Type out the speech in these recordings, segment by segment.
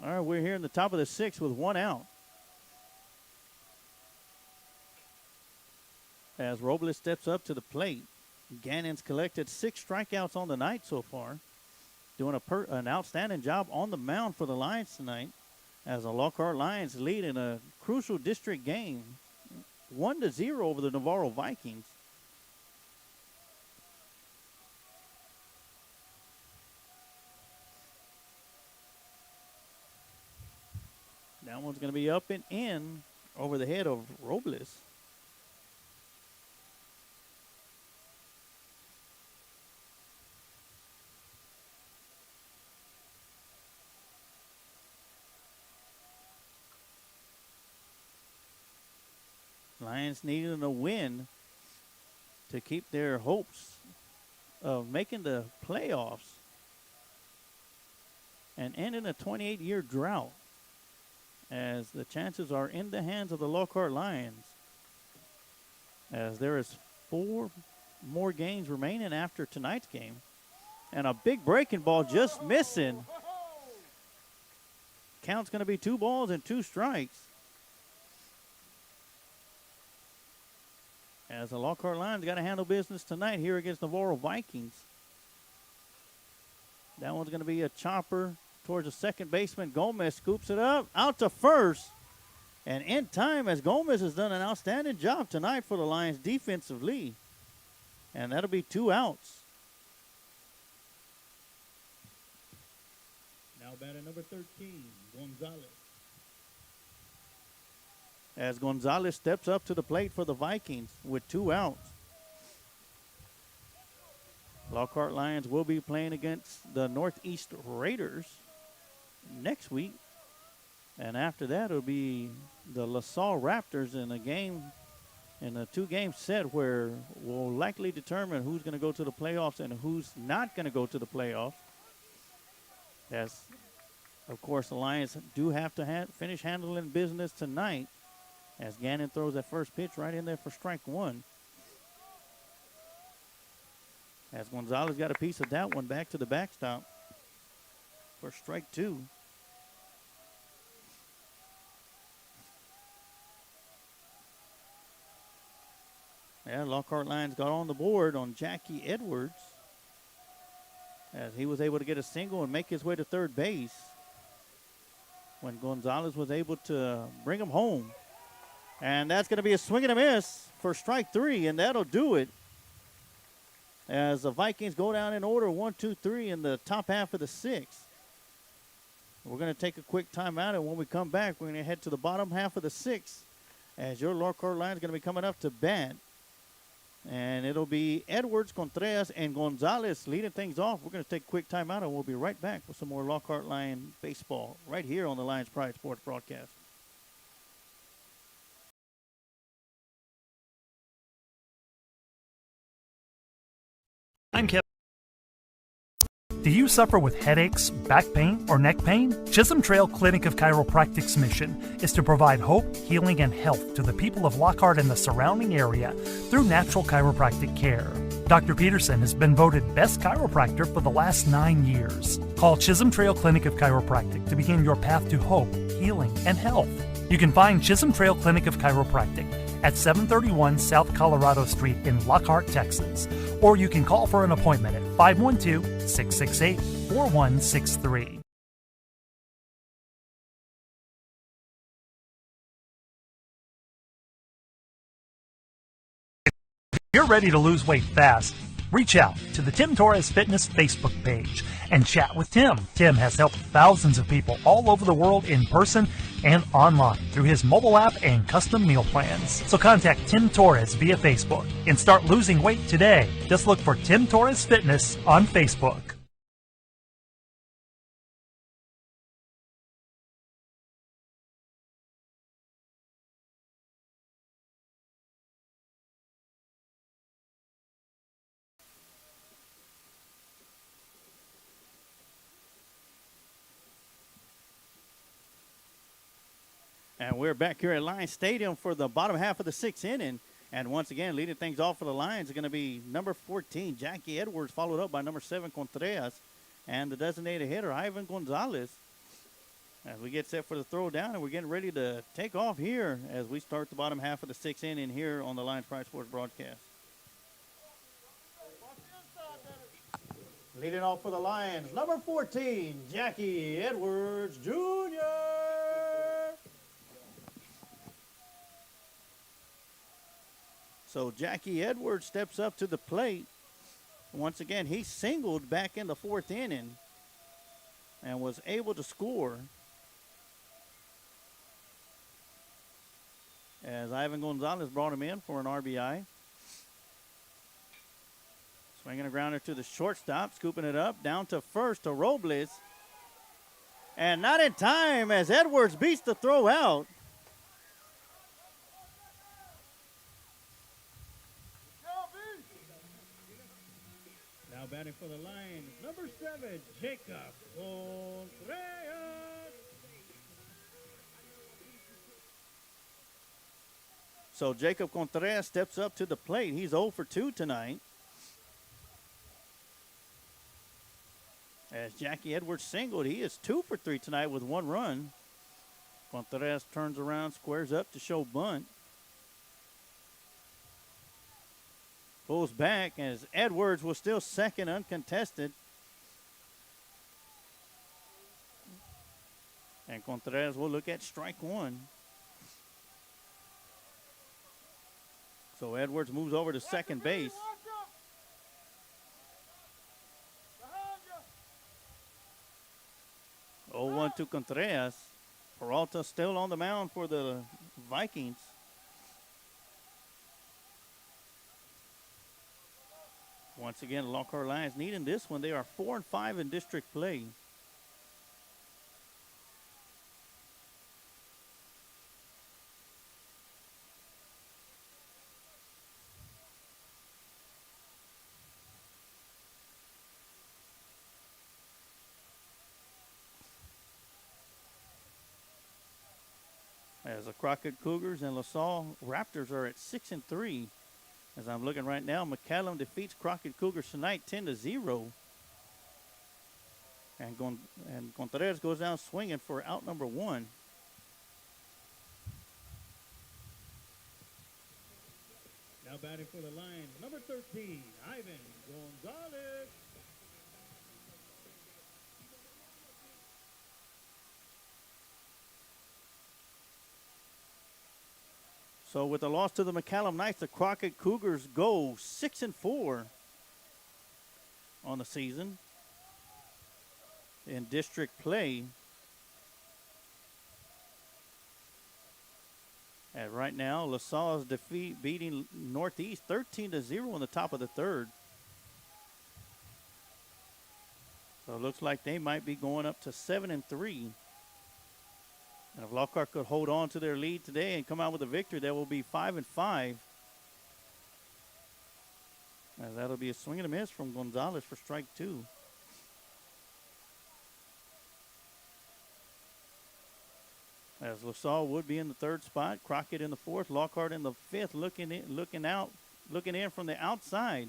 All right, we're here in the top of the sixth with one out. As Robles steps up to the plate, Gannon's collected 6 strikeouts on the night so far, doing an outstanding job on the mound for the Lions tonight, as the Lockhart Lions lead in a crucial district game, 1-0 over the Navarro Vikings. That one's going to be up and in over the head of Robles. Lions needing a win to keep their hopes of making the playoffs and ending a 28-year drought, as the chances are in the hands of the Lockhart Lions, as there is 4 more games remaining after tonight's game. And a big breaking ball just missing. Count's going to be 2 balls and 2 strikes. As the Lockhart Lions got to handle business tonight here against Navarro Vikings. That one's going to be a chopper towards the second baseman. Gomez scoops it up, out to first. And in time, as Gomez has done an outstanding job tonight for the Lions defensively. And that'll be 2 outs. Now batting number 13, Gonzalez. As Gonzalez steps up to the plate for the Vikings with 2 outs. Lockhart Lions will be playing against the Northeast Raiders next week. And after that, it'll be the LaSalle Raptors in a 2-game set where we'll likely determine who's going to go to the playoffs and who's not going to go to the playoffs. As, of course, the Lions do have to finish handling business tonight, as Gannon throws that first pitch right in there for strike 1. As Gonzalez got a piece of that one back to the backstop for strike 2. Yeah, Lockhart Lions got on the board on Jackie Edwards, as he was able to get a single and make his way to third base when Gonzalez was able to bring him home. And that's going to be a swing and a miss for strike 3, and that'll do it. As the Vikings go down in order, 1, 2, 3 in the top half of the 6th. We're going to take a quick timeout, and when we come back, we're going to head to the bottom half of the 6th, as your Lockhart Lions is going to be coming up to bat. And it'll be Edwards, Contreras, and Gonzalez leading things off. We're going to take a quick timeout, and we'll be right back with some more Lockhart Lion baseball right here on the Lions Pride Sports broadcast. I'm Kevin. Do you suffer with headaches, back pain, or neck pain? Chisholm Trail Clinic of Chiropractic's mission is to provide hope, healing, and health to the people of Lockhart and the surrounding area through natural chiropractic care. Dr. Peterson has been voted Best Chiropractor for the last 9 years. Call Chisholm Trail Clinic of Chiropractic to begin your path to hope, healing, and health. You can find Chisholm Trail Clinic of Chiropractic at 731 South Colorado Street in Lockhart, Texas. Or you can call for an appointment at 512-668-4163. If you're ready to lose weight fast, reach out to the Tim Torres Fitness Facebook page and chat with Tim. Tim has helped thousands of people all over the world in person and online through his mobile app and custom meal plans. So contact Tim Torres via Facebook and start losing weight today. Just look for Tim Torres Fitness on Facebook. And we're back here at Lions Stadium for the bottom half of the 6th inning. And once again, leading things off for the Lions is going to be number 14, Jackie Edwards, followed up by number 7, Contreras, and the designated hitter, Ivan Gonzalez. As we get set for the throw down, and we're getting ready to take off here as we start the bottom half of the sixth inning here on the Lions Pride Sports broadcast. Leading off for the Lions, number 14, Jackie Edwards Jr. So Jackie Edwards steps up to the plate. Once again, he singled back in the fourth inning and was able to score. As Ivan Gonzalez brought him in for an RBI. Swinging a grounder to the shortstop, scooping it up, down to first to Robles. And not in time as Edwards beats the throw out. Now batting for the Lions, number 7, Jacob Contreras. So Jacob Contreras steps up to the plate. He's 0 for 2 tonight. As Jackie Edwards singled, he is 2 for 3 tonight with 1 run. Contreras turns around, squares up to show bunt. Pulls back as Edwards was still second uncontested. And Contreras will look at strike 1. So Edwards moves over to second base. Oh, 1 to Contreras. Peralta still on the mound for the Vikings. Once again, Lockhart Lions needing this one. They are 4-5 in district play. As the Crockett Cougars and LaSalle Raptors are at 6-3. As I'm looking right now, McCallum defeats Crockett Cougars tonight 10-0. And Contreras goes down swinging for out number 1. Now batting for the Lions, number 13, Ivan Gonzalez. So with the loss to the McCallum Knights, the Crockett Cougars go 6-4 on the season in district play. And right now, LaSalle's beating Northeast 13-0 in the top of the third. So it looks like they might be going up to 7-3. And if Lockhart could hold on to their lead today and come out with a victory, they will be 5-5. And that'll be a swing and a miss from Gonzalez for strike 2. As LaSalle would be in the third spot, Crockett in the fourth, Lockhart in the fifth, looking in from the outside.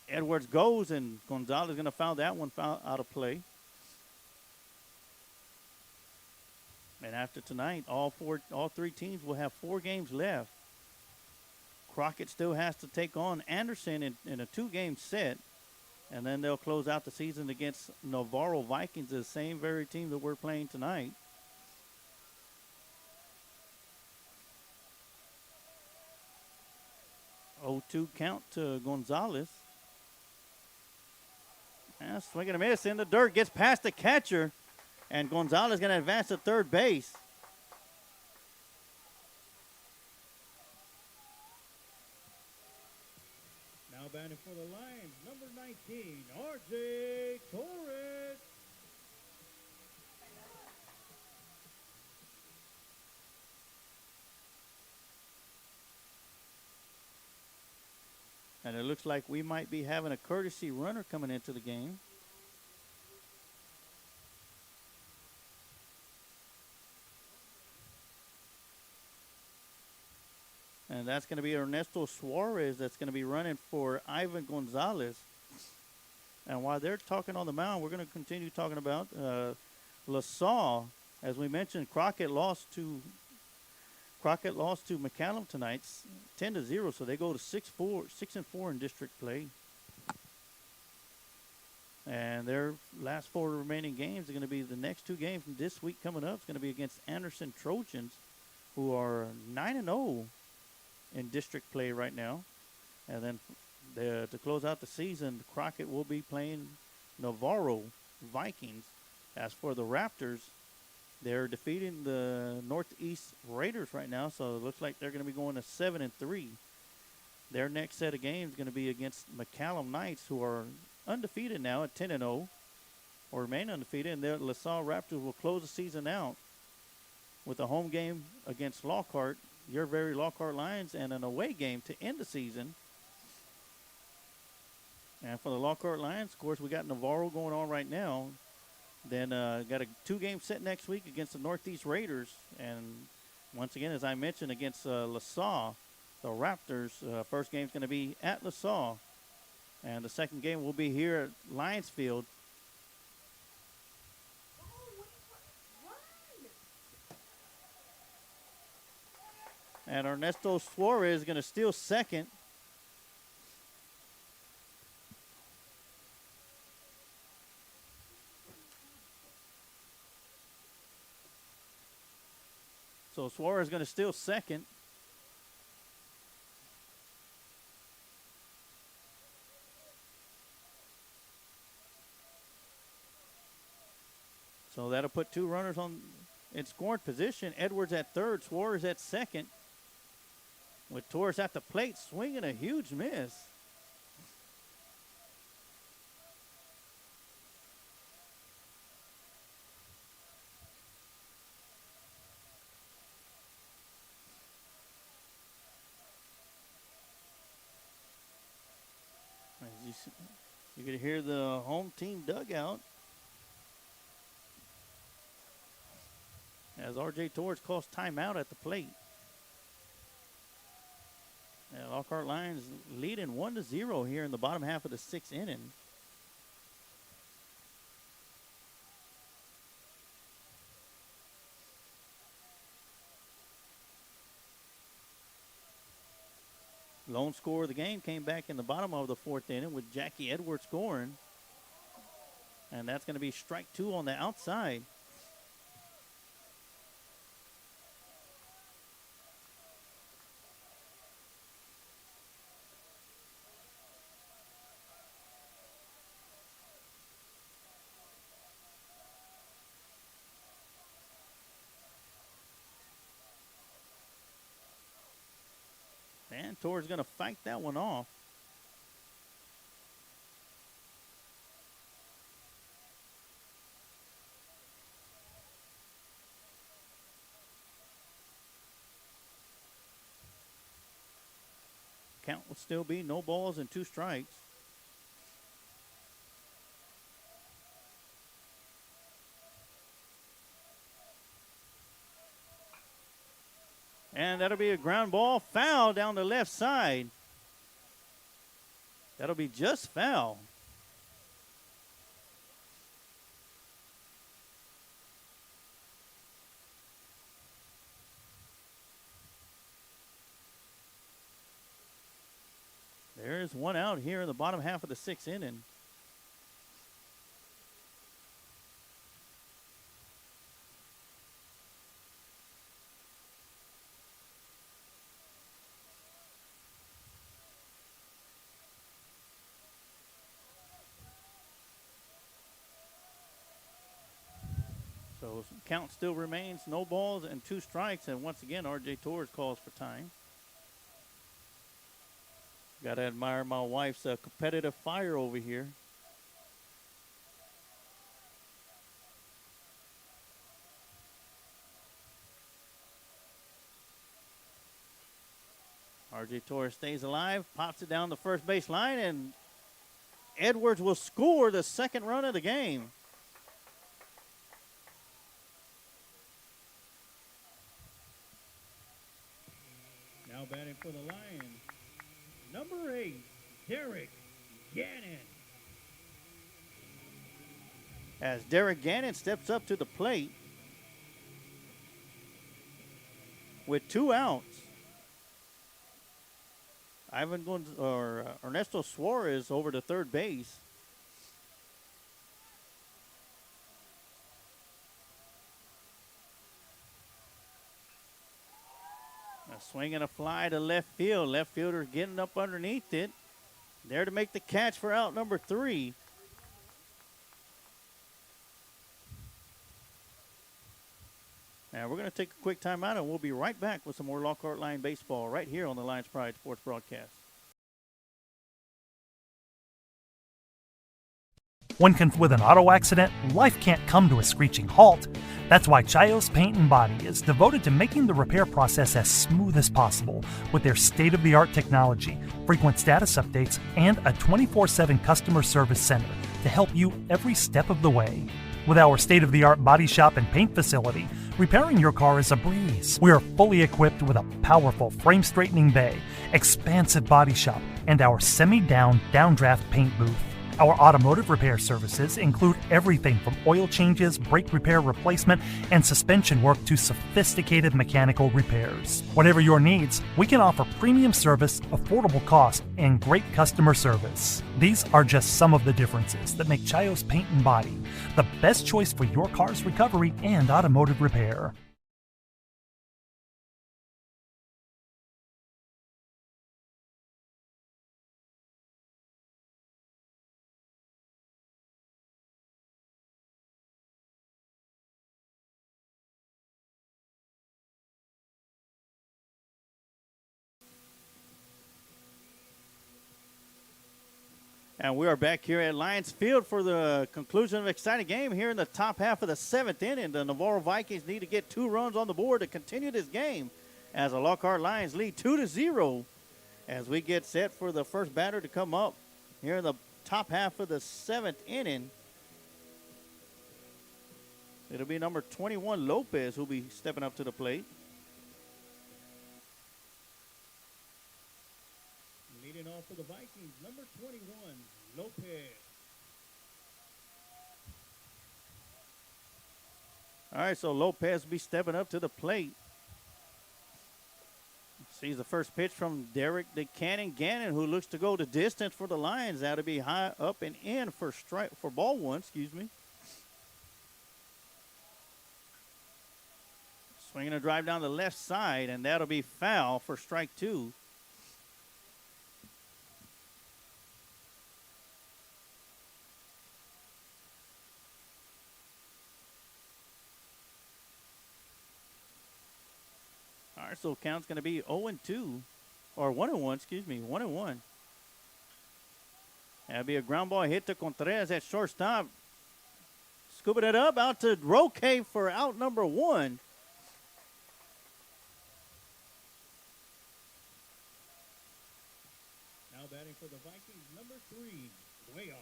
Edwards goes, and Gonzalez is going to foul that one out of play. And after tonight, all 3 teams will have 4 games left. Crockett still has to take on Anderson in a 2-game set. And then they'll close out the season against Navarro Vikings, the same very team that we're playing tonight. Oh, 2 count to Gonzalez. And swing and a miss in the dirt, gets past the catcher. And Gonzalez going to advance to third base. Now batting for the Lions, number 19, R.J. Torres. And it looks like we might be having a courtesy runner coming into the game. And that's going to be Ernesto Suarez that's going to be running for Ivan Gonzalez. And while they're talking on the mound, we're going to continue talking about LaSalle. As we mentioned, Crockett lost to McCallum tonight, 10-0. So they go to 6-4 in district play. And their last 4 remaining games are going to be the next 2 games from this week coming up. It's going to be against Anderson Trojans, who are 9-0 in district play right now. And then to close out the season, Crockett will be playing Navarro Vikings. As for the Raptors, they're defeating the Northeast Raiders right now, so it looks like they're going to be going to 7-3. Their next set of games is going to be against McCallum Knights, who are undefeated now at 10-0, or remain undefeated, and the LaSalle Raptors will close the season out with a home game against Lockhart, your very Lockhart Lions, and an away game to end the season. And for the Lockhart Lions, of course, we got Navarro going on right now. Then got a 2-game set next week against the Northeast Raiders. And once again, as I mentioned, against LaSalle, the Raptors. First game is going to be at LaSalle. And the second game will be here at Lions Field. And Ernesto Suarez is going to steal second. So Suarez is going to steal second. So that'll put 2 runners in scoring position. Edwards at third, Suarez at second. With Torres at the plate, swinging a huge miss. You can hear the home team dugout as R.J. Torres calls timeout at the plate. And Lockhart Lions leading 1-0 here in the bottom half of the 6th inning. Lone scorer of the game came back in the bottom of the 4th inning with Jackie Edwards scoring. And that's going to be strike 2 on the outside. And Torres going to fight that one off. Count will still be no balls and 2 strikes. And that'll be a ground ball, foul down the left side. That'll be just foul. There's one out here in the bottom half of the 6th inning. So count still remains no balls and 2 strikes. And once again, R.J. Torres calls for time. Got to admire my wife's competitive fire over here. R.J. Torres stays alive, pops it down the first base line, and Edwards will score the 2nd run of the game. Now batting for the Lions, number 8, Derek Gannon. as Derek Gannon steps up to the plate with 2 outs. Ernesto Suarez over to third base. A swing and a fly to left field. Left fielder getting up underneath it. There to make the catch for out number 3. Now we're going to take a quick timeout, and we'll be right back with some more Lockhart Line baseball right here on the Lions Pride Sports Broadcast. When confronted with an auto accident, life can't come to a screeching halt. That's why Chios Paint and Body is devoted to making the repair process as smooth as possible with their state-of-the-art technology, frequent status updates, and a 24/7 customer service center to help you every step of the way. With our state-of-the-art body shop and paint facility, repairing your car is a breeze. We are fully equipped with a powerful frame-straightening bay, expansive body shop, and our semi-down, downdraft paint booth. Our automotive repair services include everything from oil changes, brake repair replacement, and suspension work to sophisticated mechanical repairs. Whatever your needs, we can offer premium service, affordable cost, and great customer service. These are just some of the differences that make Chios Paint and Body the best choice for your car's recovery and automotive repair. And we are back here at Lions Field for the conclusion of an exciting game here in the top half of the 7th inning. The Navarro Vikings need to get 2 runs on the board to continue this game as the Lockhart Lions lead 2-0 as we get set for the first batter to come up here in the top half of the 7th inning. It'll be number 21, Lopez, who'll be stepping up to the plate. Leading off for the Vikings, number 21, Lopez. All right, so Lopez will be stepping up to the plate. Sees the first pitch from Derek Gannon, who looks to go the distance for the Lions. That'll be high up and in for ball 1, Swinging a drive down the left side, and that'll be foul for strike 2. All right, so count's going to be 0-2, or 1-1, 1-1. That'll be a ground ball hit to Contreras at shortstop. Scooping it up out to Roque for out number 1. Now batting for the Vikings, number 3, Cuellar.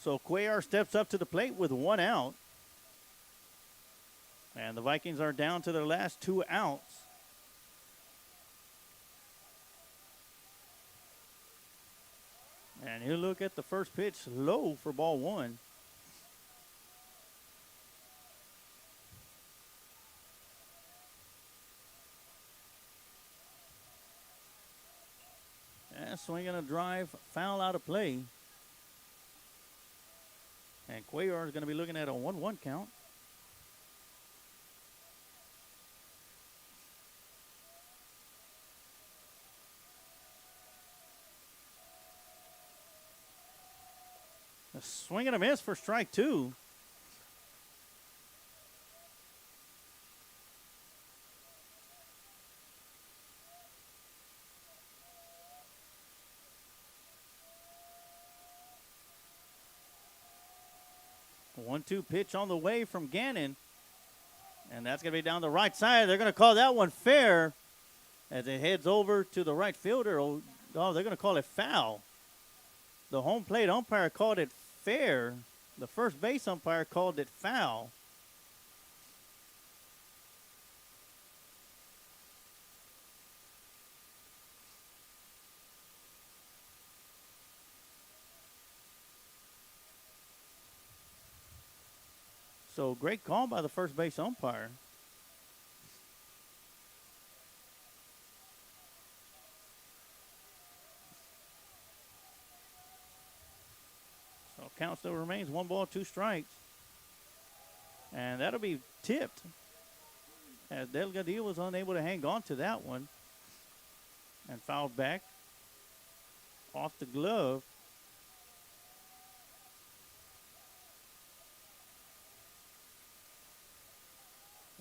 So Cuellar steps up to the plate with 1 out. And the Vikings are down to their last 2 outs. And he'll look at the first pitch low for ball 1. And swinging a drive, foul out of play. And Cuellar is going to be looking at a 1-1 count. A swing and a miss for strike 2. A 1-2 pitch on the way from Gannon. And that's going to be down the right side. They're going to call that one fair as it heads over to the right fielder. Oh, they're going to call it foul. The home plate umpire called it fair. The first base umpire called it foul. So great call by the first base umpire. So count still remains 1 ball, 2 strikes. And that'll be tipped, as Delgadillo was unable to hang on to that one and fouled back off the glove.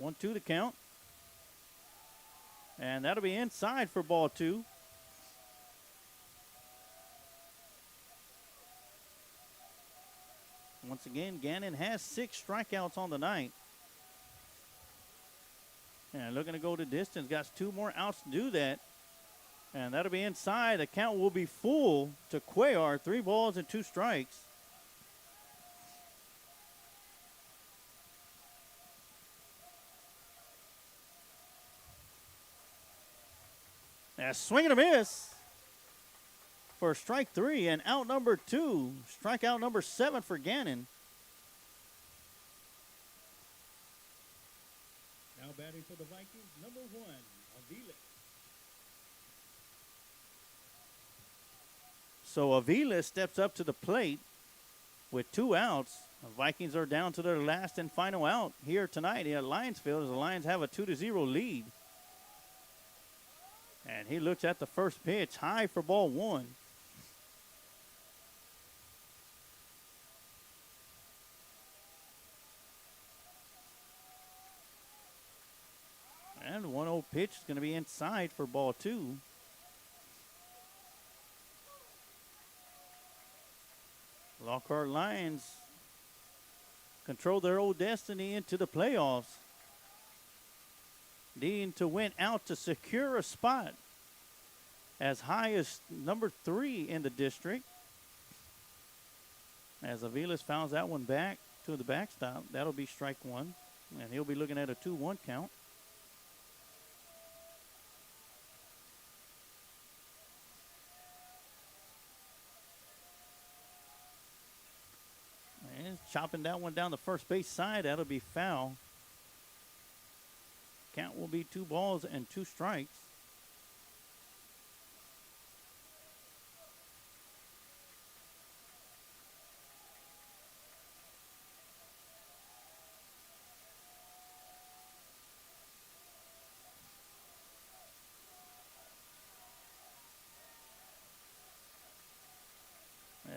One, two to count. And that'll be inside for ball 2. Once again, Gannon has 6 strikeouts on the night. And looking to go to distance. Got 2 more outs to do that. And that'll be inside. The count will be full to Cuellar. 3 balls and 2 strikes. A swing and a miss for strike 3, and out number 2. Strikeout number 7 for Gannon. Now batting for the Vikings, number 1, Avila. So Avila steps up to the plate with 2 outs. The Vikings are down to their last and final out here tonight at Lions Field as the Lions have a 2-0 lead. And he looks at the first pitch, high for ball 1. And 1-0 pitch is going to be inside for ball 2. Lockhart Lions control their own destiny into the playoffs, needing to win out to secure a spot as high as number 3 in the district. As Aviles fouls that one back to the backstop, that'll be strike 1, and he'll be looking at a 2-1 count. And chopping that one down the first base side, that'll be foul. Count will be 2 balls and 2 strikes.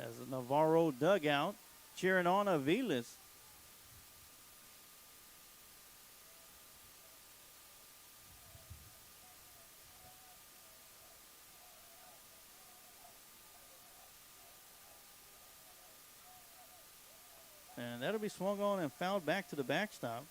As the Navarro dugout cheering on Aviles. And that'll be swung on and fouled back to the backstop.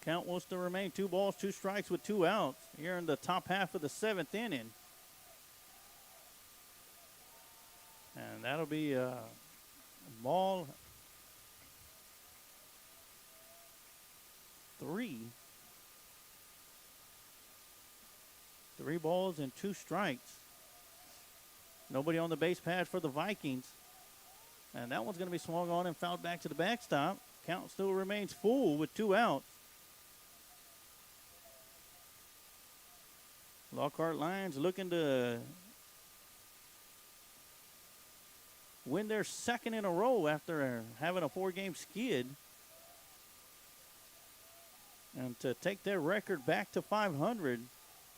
Count will still remain 2 balls, 2 strikes with 2 outs here in the top half of the 7th inning. And that'll be a ball 3. 3 balls and 2 strikes. Nobody on the base pad for the Vikings. And that one's going to be swung on and fouled back to the backstop. Count still remains full with 2 outs. Lockhart Lions looking to win their 2nd in a row after having a 4-game skid, and to take their record back to 500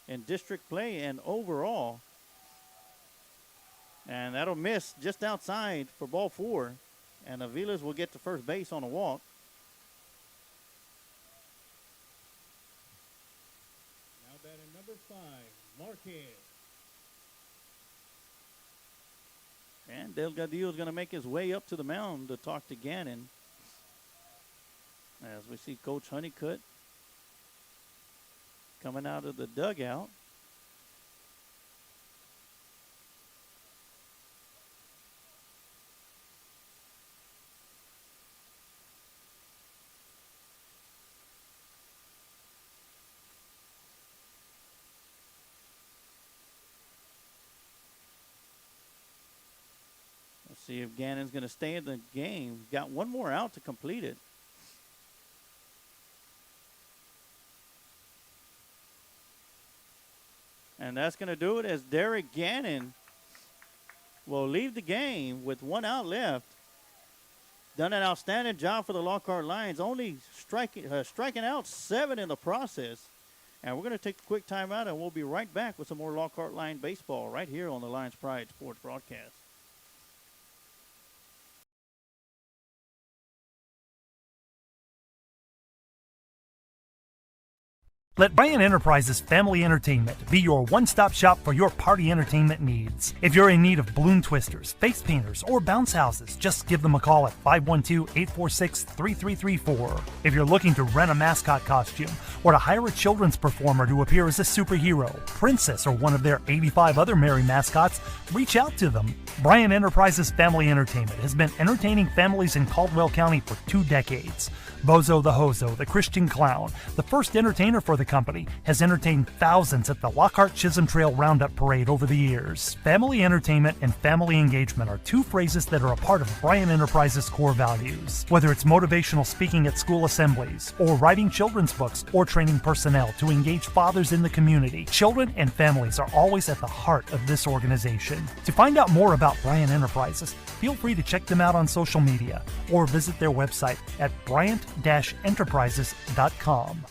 in district play and overall. And that'll miss just outside for ball 4, and Aviles will get to first base on a walk. Now batting number 5, Marquez. And Delgadillo is going to make his way up to the mound to talk to Gannon. As we see Coach Honeycutt coming out of the dugout. See if Gannon's going to stay in the game. Got one more out to complete it. And that's going to do it as Derek Gannon will leave the game with one out left. Done an outstanding job for the Lockhart Lions, only striking out 7 in the process. And we're going to take a quick timeout, and we'll be right back with some more Lockhart Lion baseball right here on the Lions Pride Sports Broadcast. Let Bryan Enterprises Family Entertainment be your one-stop shop for your party entertainment needs. If you're in need of balloon twisters, face painters, or bounce houses, just give them a call at 512-846-3334. If you're looking to rent a mascot costume or to hire a children's performer to appear as a superhero, princess, or one of their 85 other merry mascots, reach out to them. Bryan Enterprises Family Entertainment has been entertaining families in Caldwell County for 2 decades. Bozo the Hozo, the Christian Clown, the first entertainer for the company, has entertained thousands at the Lockhart Chisholm Trail Roundup Parade over the years. Family entertainment and family engagement are 2 phrases that are a part of Bryan Enterprises' core values. Whether it's motivational speaking at school assemblies, or writing children's books, or training personnel to engage fathers in the community, children and families are always at the heart of this organization. To find out more about Bryan Enterprises, feel free to check them out on social media or visit their website at bryant-enterprises.com.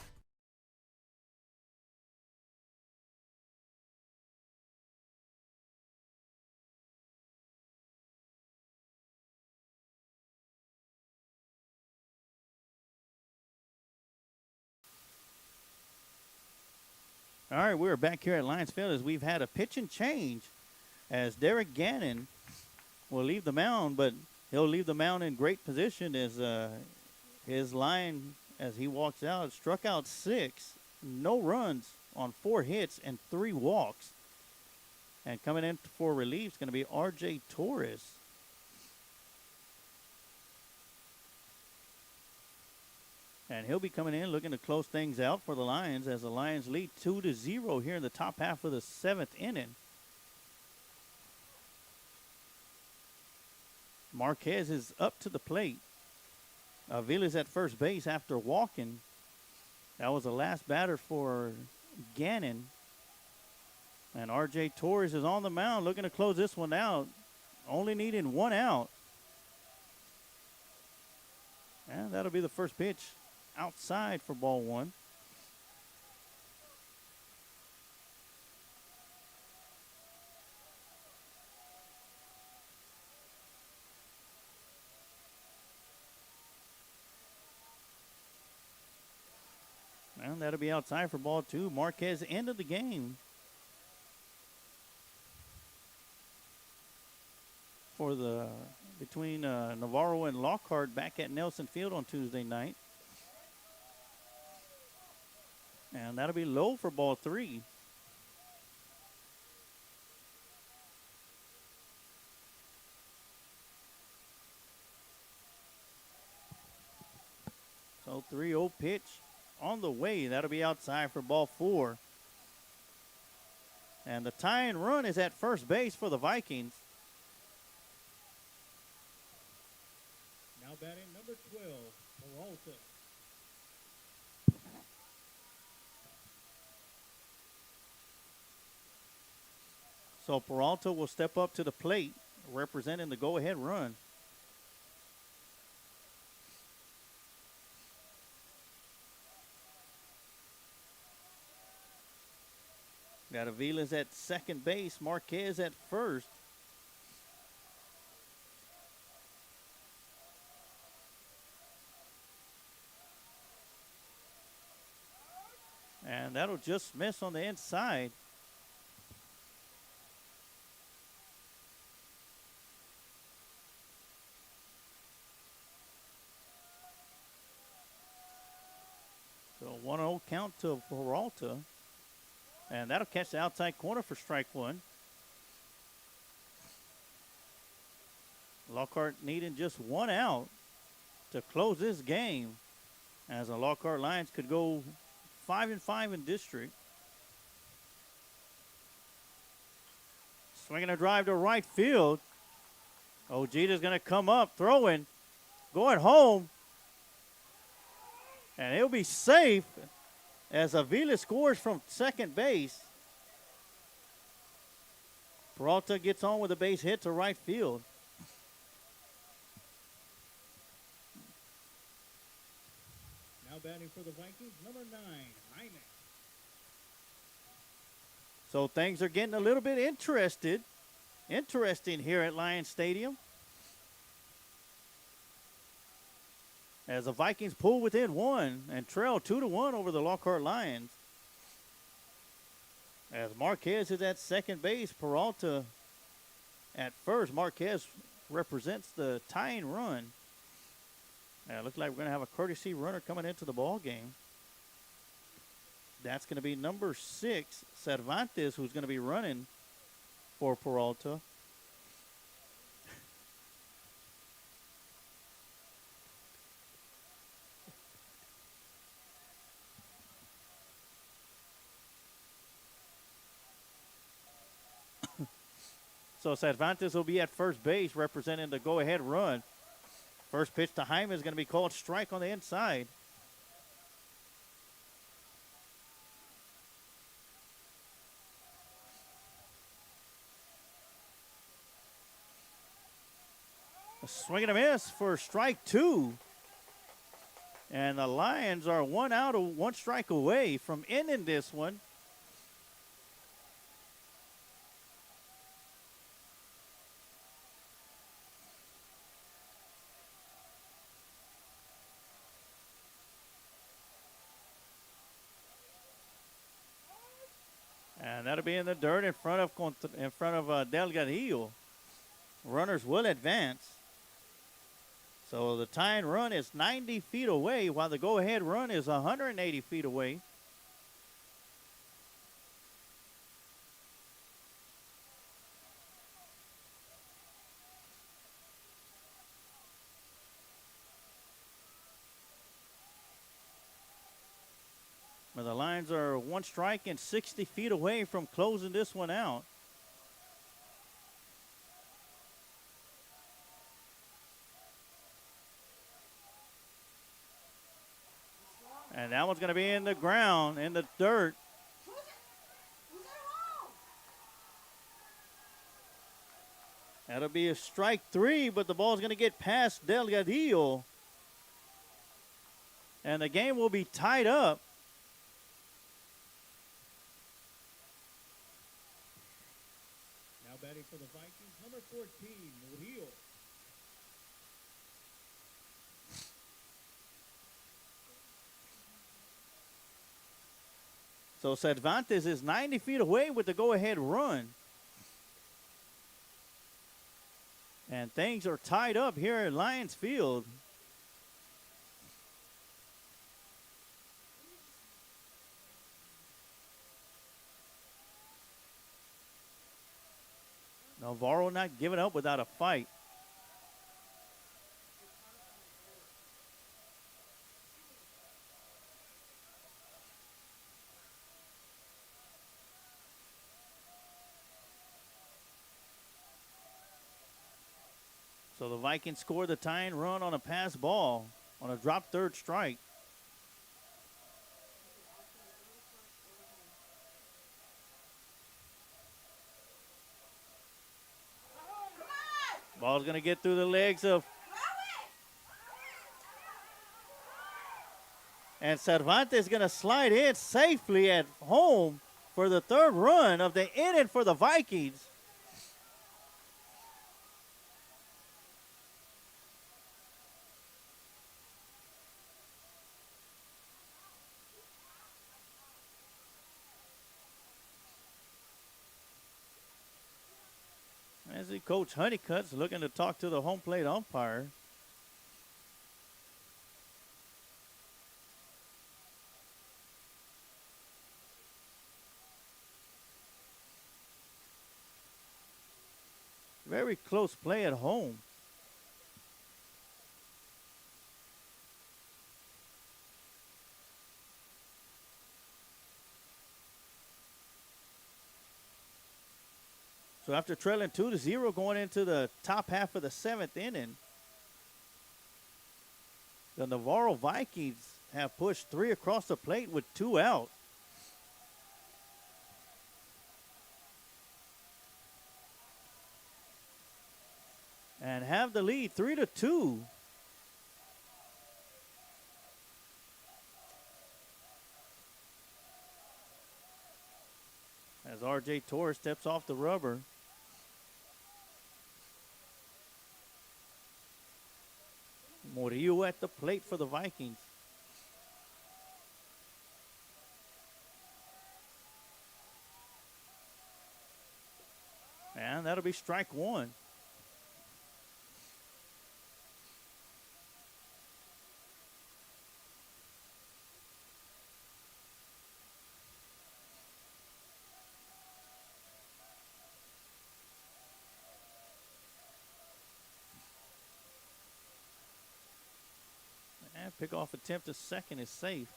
All right, we're back here at Lions Field as we've had a pitch and change as Derek Gannon will leave the mound, but he'll leave the mound in great position as his line, as he walks out, struck out 6, no runs on 4 hits and 3 walks. And coming in for relief is going to be R.J. Torres. And he'll be coming in looking to close things out for the Lions as the Lions lead 2-0 here in the top half of the 7th inning. Marquez is up to the plate. Avila's at first base after walking. That was the last batter for Gannon. And R.J. Torres is on the mound looking to close this one out. Only needing 1 out. And that'll be the first pitch outside for ball 1. And that'll be outside for ball 2. Marquez ended the game for the between Navarro and Lockhart back at Nelson Field on Tuesday night. And that'll be low for ball 3. So 3-0 pitch on the way. That'll be outside for ball 4. And the tying run is at first base for the Vikings. Now batting number 12, Peralta. So Peralta will step up to the plate, representing the go-ahead run. Got Avila's at second base, Marquez at first. And that'll just miss on the inside. So 1-0 count to Peralta. And that'll catch the outside corner for strike 1. Lockhart needing just 1 out to close this game, as the Lockhart Lions could go 5-5 in district. Swinging a drive to right field. Ojita's going to come up, throwing, going home. And he'll be safe as Avila scores from second base. Peralta gets on with a base hit to right field. Now batting for the Vikings, number 9, Jaime. So things are getting a little bit interesting here at Lions Stadium. As the Vikings pull within 1 and trail 2-1 over the Lockhart Lions. As Marquez is at second base, Peralta at first. Marquez represents the tying run. It looks like we're going to have a courtesy runner coming into the ball game. That's going to be number 6, Cervantes, who's going to be running for Peralta. So Cervantes will be at first base representing the go-ahead run. First pitch to Jaime is going to be called strike on the inside. A swing and a miss for strike 2. And the Lions are 1 out, 1 strike away from ending this one. And that'll be in the dirt in front of Delgadillo. Runners will advance. So the tying run is 90 feet away, while the go-ahead run is 180 feet away. But the Lions are 1 strike and 60 feet away from closing this one out. And that one's going to be in the ground, in the dirt. That'll be a strike 3, but the ball's going to get past Delgadillo. And the game will be tied up. Now batting for the Vikings, number 14, Murillo. So Cervantes is 90 feet away with the go-ahead run. And things are tied up here at Lions Field. Navarro not giving up without a fight. So the Vikings score the tying run on a pass ball on a drop third strike. Ball's going to get through the legs of. And Cervantes is going to slide in safely at home for the third run of the inning for the Vikings. As the coach Honeycutt's looking to talk to the home plate umpire. Very close play at home. So after trailing 2-0 going into the top half of the 7th inning, the Navarro Vikings have pushed 3 across the plate with 2 out. And have the lead 3-2. As R.J. Torres steps off the rubber. Murillo at the plate for the Vikings. And that'll be strike 1. And pickoff attempt to second is safe.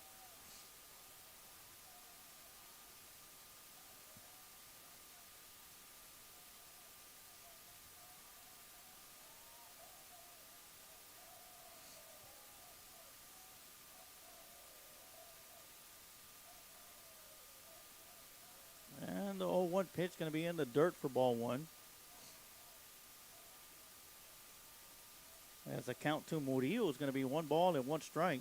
And the 0-1 pitch going to be in the dirt for ball 1. As the count to Murillo is going to be 1 ball and 1 strike.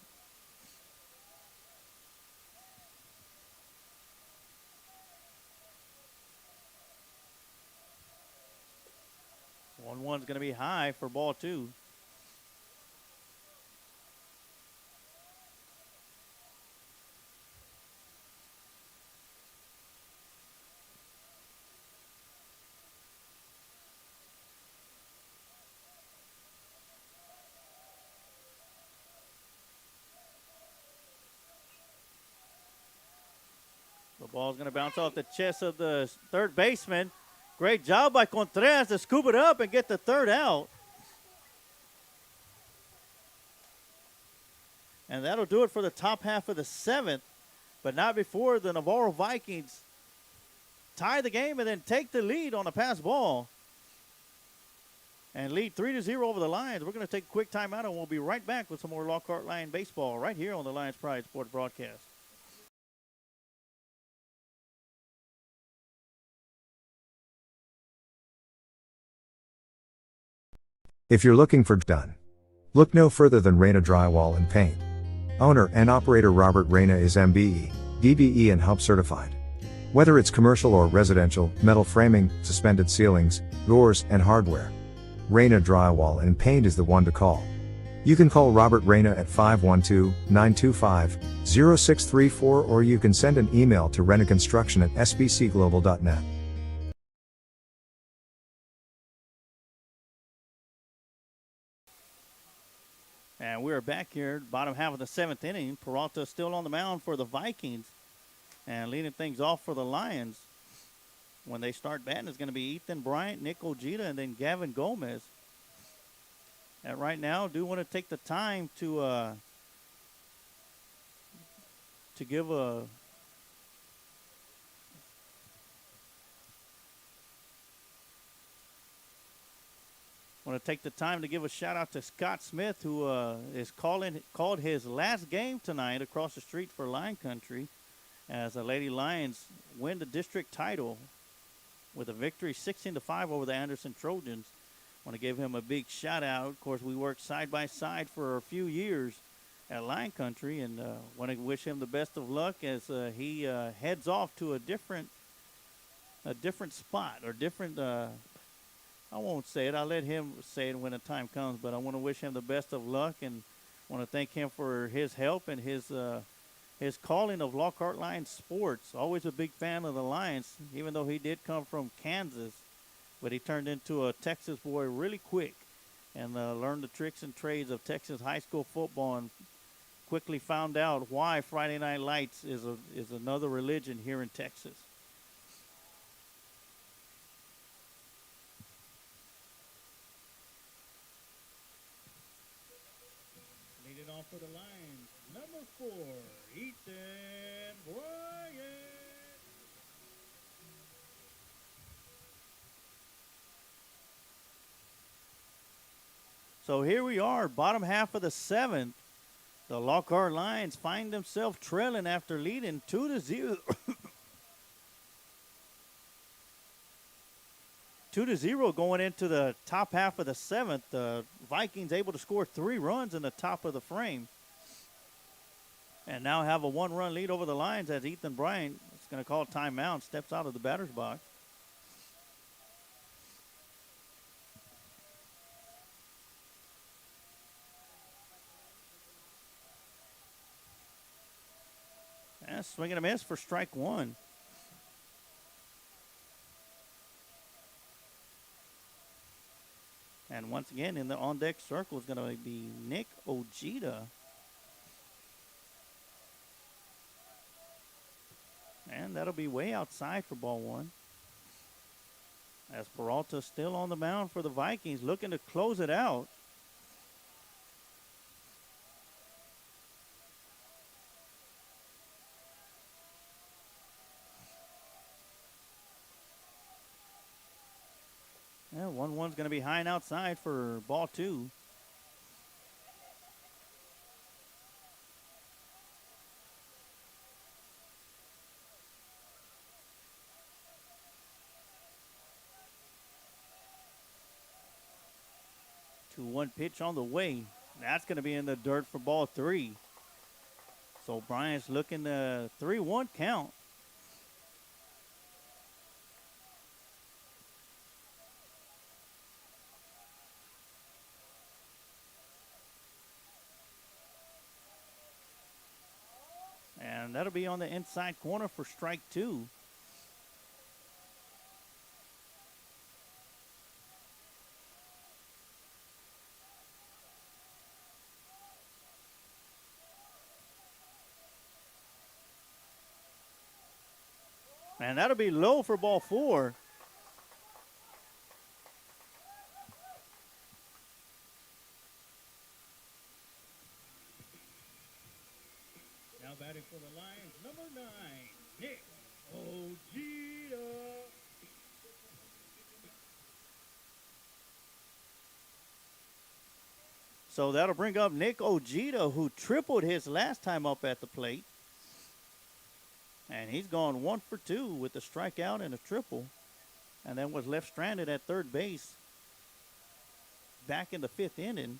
One's going to be high for ball 2. The ball's going to bounce off the chest of the third baseman. Great job by Contreras to scoop it up and get the 3rd out. And that'll do it for the top half of the 7th, but not before the Navarro Vikings tie the game and then take the lead on a pass ball and lead 3-0 over the Lions. We're going to take a quick timeout, and we'll be right back with some more Lockhart Lion baseball right here on the Lions Pride Sports Broadcast. If you're looking for done, look no further than Reyna Drywall and Paint. Owner and operator Robert Reyna is MBE, DBE and Hub certified. Whether it's commercial or residential, metal framing, suspended ceilings, doors, and hardware, Reyna Drywall and Paint is the one to call. You can call Robert Reyna at 512-925-0634, or you can send an email to renaconstruction@sbcglobal.net. And we're back here, bottom half of the 7th inning. Peralta still on the mound for the Vikings. And leading things off for the Lions when they start batting is going to be Ethan Bryant, Nick Ojeda, and then Gavin Gomez. And right now, do want to take the time to give a want to take the time to give a shout out to Scott Smith, who called his last game tonight across the street for Lion Country, as the Lady Lions win the district title with a victory 16-5 over the Anderson Trojans. Want to give him a big shout out. Of course, we worked side by side for a few years at Lion Country, and want to wish him the best of luck as he heads off to a different spot or different. I won't say it. I'll let him say it when the time comes. But I want to wish him the best of luck and want to thank him for his help and his calling of Lockhart Lions sports. Always a big fan of the Lions, even though he did come from Kansas. But he turned into a Texas boy really quick and learned the tricks and trades of Texas high school football, and quickly found out why Friday Night Lights is another religion here in Texas. Leading off for the Lions, number 4, Ethan Bryant. So here we are, bottom half of the seventh. The Lockhart Lions find themselves trailing after leading 2-0. 2-0 going into the top half of the seventh. The Vikings able to score 3 runs in the top of the frame. And now have a 1-run lead over the Lions as Ethan Bryant is going to call timeout, steps out of the batter's box. And swing and a miss for strike one. And once again, in the on-deck circle is going to be Nick Ojeda. And that'll be way outside for ball one. As Peralta still on the mound for the Vikings, looking to close it out. Yeah, 1-1's going to be high and outside for ball two. One pitch on the way. That's going to be in the dirt for ball three. So Bryant's looking to 3-1 count. And that'll be on the inside corner for strike two. And that'll be low for ball four. Now batting for the Lions, number 9, Nick Ojeda. So that'll bring up Nick Ojeda, who tripled his last time up at the plate. And he's gone 1 for 2 with a strikeout and a triple. And then was left stranded at third base back in the 5th inning.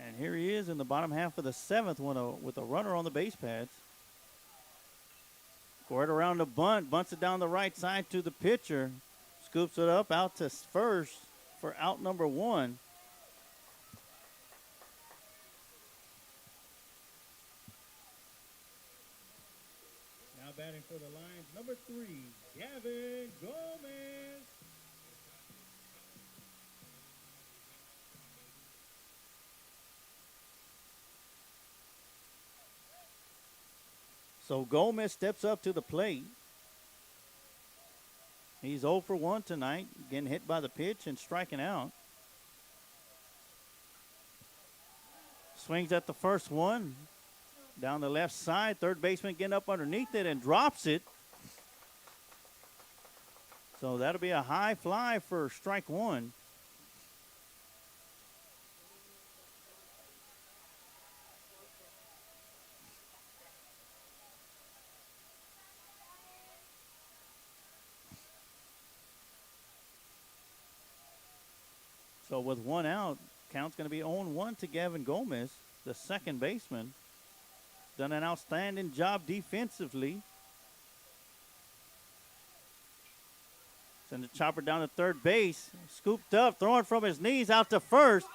And here he is in the bottom half of the 7th with a runner on the base pads. Scored around the bunt, bunts it down the right side to the pitcher. Scoops it up out to first for out number 1. Now batting for the Lions, number 3, Gavin Gomez. So Gomez steps up to the plate. He's 0 for 1 tonight, getting hit by the pitch and striking out. Swings at the first one. Down the left side, third baseman getting up underneath it and drops it. So that'll be a high fly for strike one. So with 1 out, count's going to be 0-1 to Gavin Gomez, the second baseman. Done an outstanding job defensively. Send the chopper down to third base. Scooped up, throwing from his knees out to first.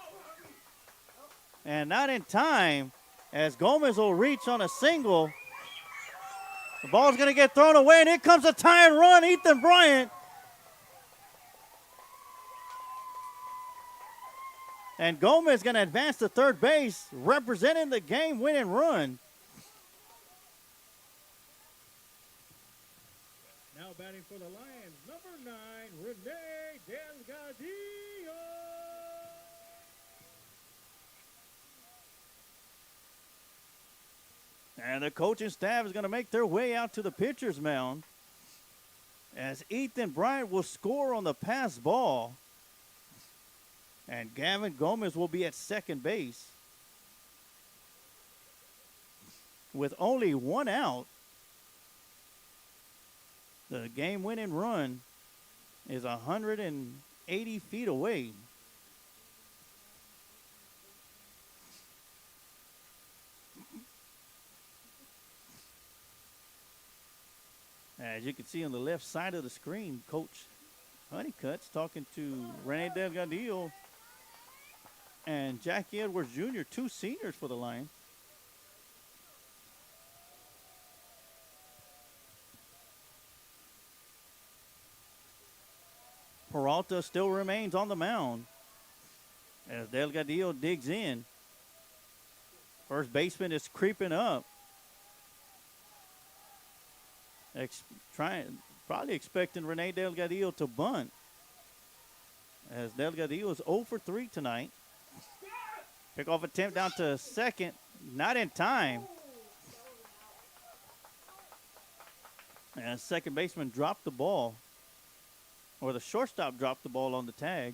And not in time, as Gomez will reach on a single. The ball's going to get thrown away, and here comes a tying run, Ethan Bryant. And Gomez going to advance to third base, representing the game-winning run. Now batting for the Lions, number 9, Rene Delgadillo. And the coaching staff is going to make their way out to the pitcher's mound as Ethan Bryant will score on the pass ball. And Gavin Gomez will be at second base. With only one out, the game-winning run is 180 feet away. As you can see on the left side of the screen, Coach Honeycutt's talking to Rene Delgadillo and Jackie Edwards Jr., two seniors for the Lions. Peralta still remains on the mound as Delgadillo digs in. First baseman is creeping up. Probably expecting Rene Delgadillo to bunt, as Delgadillo is 0 for 3 tonight. Pickoff attempt down to second, not in time. And second baseman dropped the ball, or the shortstop dropped the ball on the tag.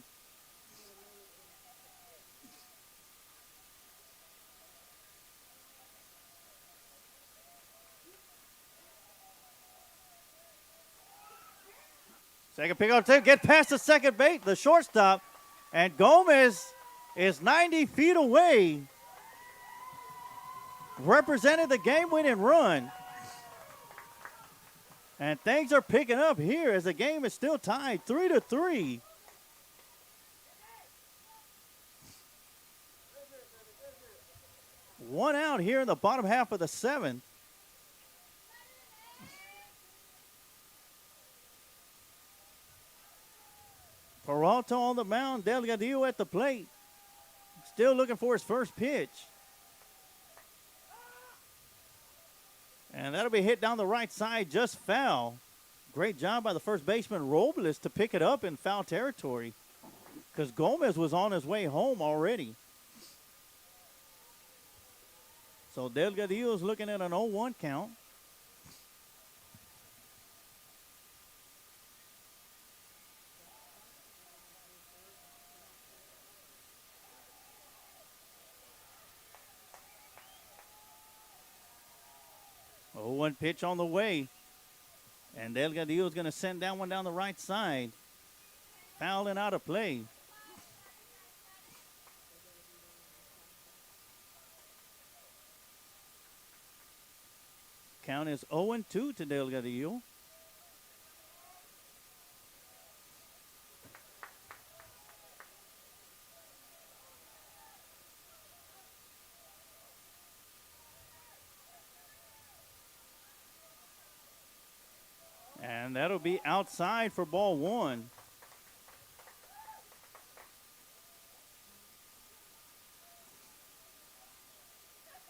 Second pick up, get past the second base, the shortstop, and Gomez is 90 feet away. Represented the game-winning run. And things are picking up here as the game is still tied 3-3. One out here in the bottom half of the seventh. Peralta on the mound, Delgadillo at the plate. Still looking for his first pitch. And that'll be hit down the right side, just foul. Great job by the first baseman, Robles, to pick it up in foul territory, because Gomez was on his way home already. So Delgadillo's looking at an 0-1 count. One pitch on the way. And Delgadillo is going to send that one down the right side. Fouling out of play. Count is 0-2 to Delgadillo. And that'll be outside for ball one.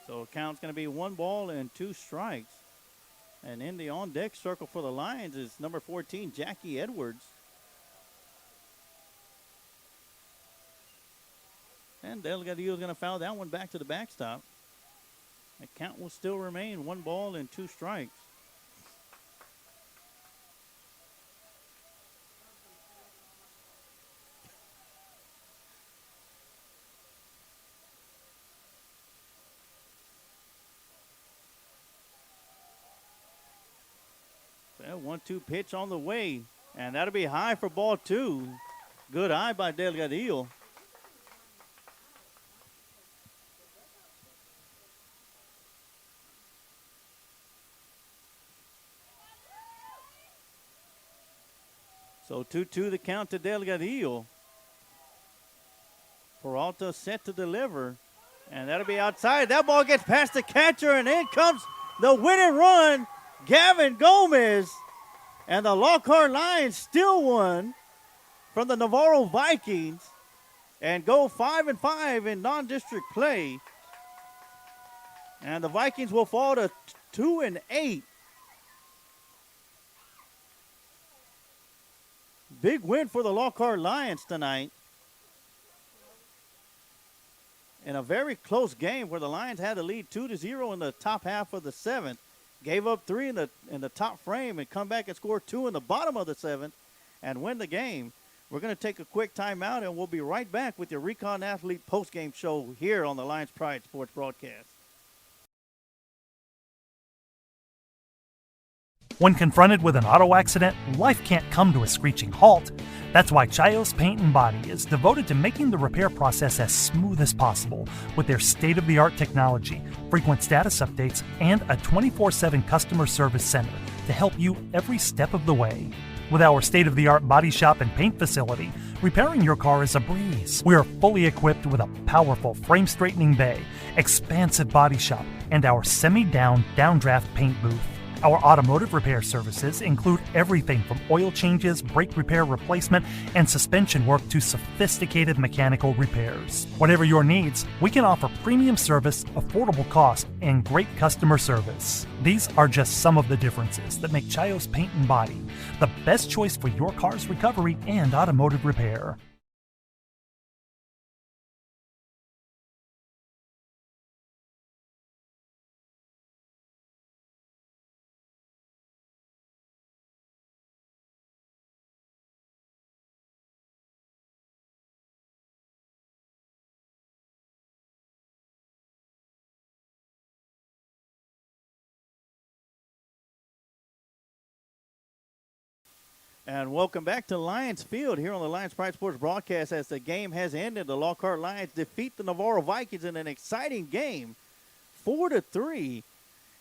So count's going to be 1 ball and 2 strikes. And in the on-deck circle for the Lions is number 14, Jackie Edwards. And Delgadillo is going to foul that one back to the backstop. The count will still remain 1 ball and 2 strikes. Well, 1-2 pitch on the way, and that'll be high for ball 2. Good eye by Delgadillo. So 2-2 the count to Delgadillo. Peralta set to deliver, and that'll be outside. That ball gets past the catcher, and in comes the winning run, Gavin Gomez. And the Lockhart Lions still won from the Navarro Vikings and go 5-5 in non-district play. And the Vikings will fall to 2-8. Big win for the Lockhart Lions tonight. In a very close game where the Lions had a lead 2-0 in the top half of the seventh. gave up 3 in the top frame and come back and score 2 in the bottom of the 7th and win the game. We're going to take a quick timeout, and we'll be right back with your Recon Athlete postgame show here on the Lions Pride Sports Broadcast. When confronted with an auto accident, life can't come to a screeching halt. That's why Chios Paint and Body is devoted to making the repair process as smooth as possible with their state-of-the-art technology, frequent status updates, and a 24/7 customer service center to help you every step of the way. With our state-of-the-art body shop and paint facility, repairing your car is a breeze. We are fully equipped with a powerful frame-straightening bay, expansive body shop, and our semi-down, downdraft paint booth. Our automotive repair services include everything from oil changes, brake repair replacement, and suspension work to sophisticated mechanical repairs. Whatever your needs, we can offer premium service, affordable cost, and great customer service. These are just some of the differences that make Chios Paint and Body the best choice for your car's recovery and automotive repair. And welcome back to Lions Field here on the Lions Pride Sports Broadcast. As the game has ended, the Lockhart Lions defeat the Navarro Vikings in an exciting game, 4-3,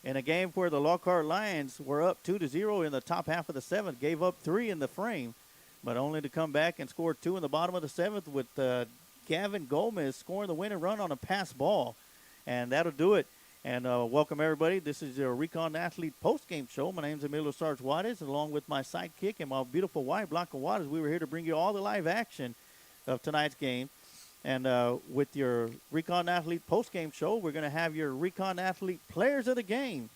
in a game where the Lockhart Lions were up 2-0 in the top half of the 7th, gave up 3 in the frame, but only to come back and score 2 in the bottom of the 7th with Gavin Gomez scoring the winning run on a pass ball. And that'll do it. And welcome, everybody. This is your Recon Athlete post-game show. My name is Emilio Sarge Juarez, along with my sidekick and my beautiful wife, Blanca Juarez. We were here to bring you all the live action of tonight's game. And with your Recon Athlete post-game show, we're going to have your Recon Athlete players of the game.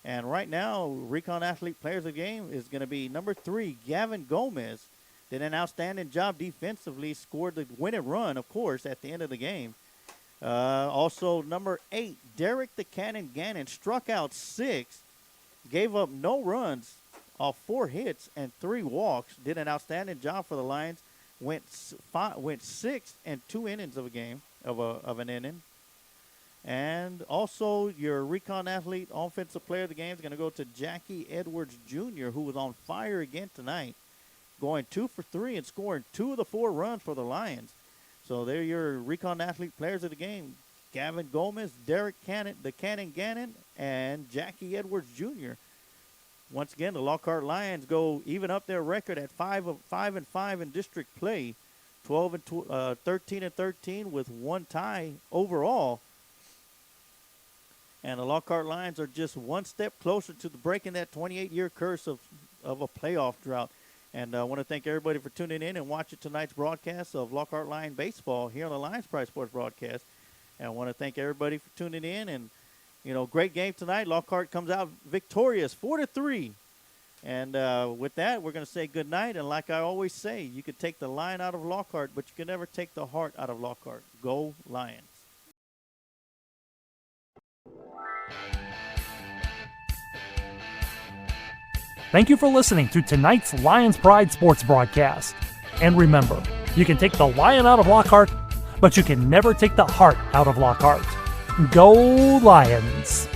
And right now, Recon Athlete players of the game is going to be number 3, Gavin Gomez. Did an outstanding job defensively, scored the winning run, of course, at the end of the game. Also, number 8, Derek the Cannon Gannon, struck out 6, gave up no runs off 4 hits and 3 walks. Did an outstanding job for the Lions. Went 6 and 2 innings of a game, of an inning. And also, your Recon Athlete offensive player of the game is going to go to Jackie Edwards Jr., who was on fire again tonight, going 2 for 3 and scoring 2 of the 4 runs for the Lions. So they're your Recon Athlete players of the game. Gavin Gomez, Derek Cannon, the Cannon Gannon, and Jackie Edwards Jr. Once again, the Lockhart Lions go even up their record at 5-5 in district play, 13-13 with 1 tie overall. And the Lockhart Lions are just 1 step closer to breaking that 28-year curse of a playoff drought. And I want to thank everybody for tuning in and watching tonight's broadcast of Lockhart Lion Baseball here on the Lions Pride Sports Broadcast. And I want to thank everybody for tuning in. And, great game tonight. Lockhart comes out victorious, 4-3. And with that, we're going to say good night. And like I always say, you can take the lion out of Lockhart, but you can never take the heart out of Lockhart. Go Lions. Thank you for listening to tonight's Lions Pride Sports Broadcast. And remember, you can take the lion out of Lockhart, but you can never take the heart out of Lockhart. Go Lions!